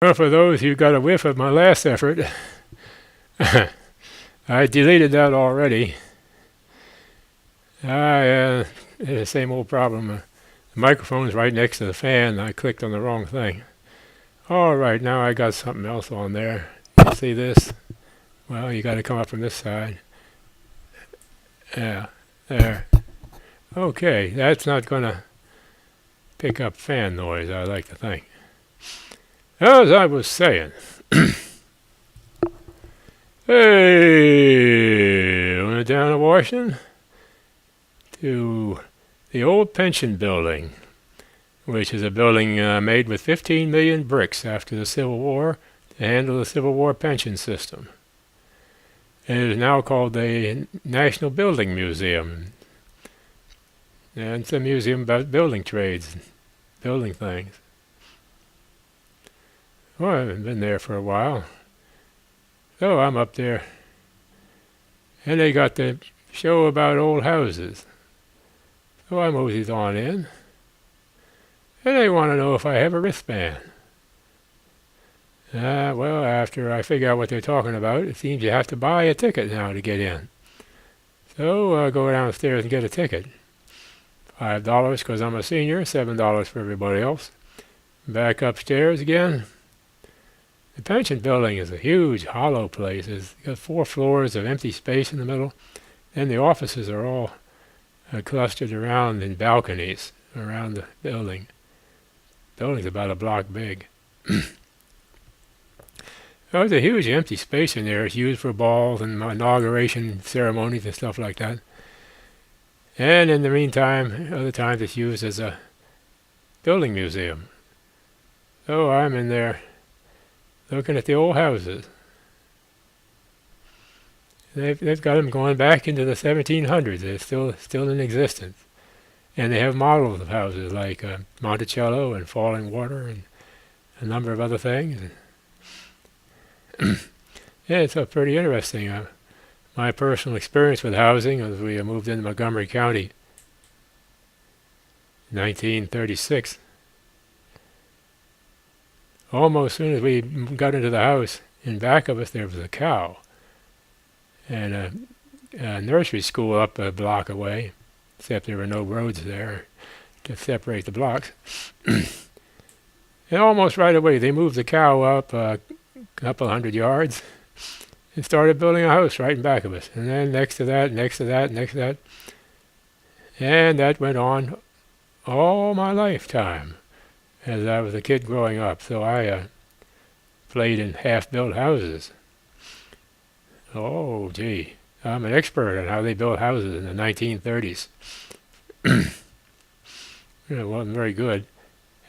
Well, for those who got a whiff of my last effort, I deleted that already. I had the same old problem. The microphone's right next to the fan. I clicked on the wrong thing. All right, now I got something else on there. You see this? Well, you got to come up from this side. Yeah, there. Okay, that's not going to pick up fan noise, I like to think. As I was saying, hey, went down to Washington to the old pension building, which is a building made with 15 million bricks after the Civil War to handle the Civil War pension system. It is now called the National Building Museum, and it's a museum about building trades, building things. Well, I haven't been there for a while. So I'm up there. And they got the show about old houses. So I moseyed on in. And they want to know if I have a wristband. Well, after I figure out what they're talking about, it seems you have to buy a ticket now to get in. So I go downstairs and get a ticket. $5 because I'm a senior, $7 for everybody else. Back upstairs again. The pension building is a huge hollow place. It's got 4 floors of empty space in the middle, and the offices are all clustered around in balconies around the building. The building's about a block big. There's a huge empty space in there. It's used for balls and inauguration ceremonies and stuff like that. And in the meantime, other times it's used as a building museum. So I'm in there looking at the old houses. They've got them going back into the 1700s. They're still in existence. And they have models of houses like Monticello and Falling Water and a number of other things. Yeah, it's pretty interesting. My personal experience with housing as we moved into Montgomery County in 1936. Almost as soon as we got into the house, in back of us there was a cow and a nursery school up a block away, except there were no roads there to separate the blocks. And almost right away they moved the cow up a couple hundred yards and started building a house right in back of us. And then next to that, next to that, next to that. And that went on all my lifetime as I was a kid growing up. So I played in half-built houses. Oh, gee. I'm an expert on how they built houses in the 1930s. It wasn't very good.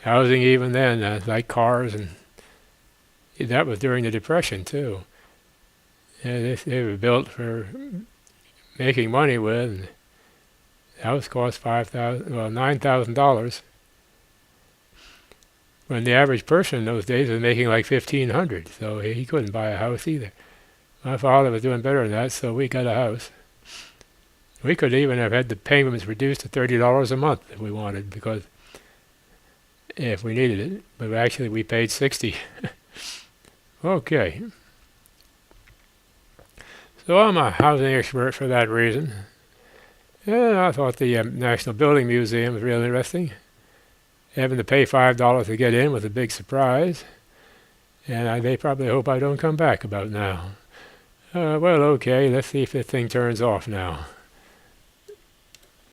Housing even then, like cars, and that was during the Depression, too. And they were built for making money with, and the house cost $9,000. When the average person in those days was making like $1,500, so he couldn't buy a house either. My father was doing better than that, so we got a house. We could even have had the payments reduced to $30 a month if we wanted, because if we needed it, but actually we paid $60. Okay. So I'm a housing expert for that reason. And I thought the National Building Museum was really interesting. Having to pay $5 to get in was a big surprise. And they probably hope I don't come back about now. Well, okay, let's see if this thing turns off now.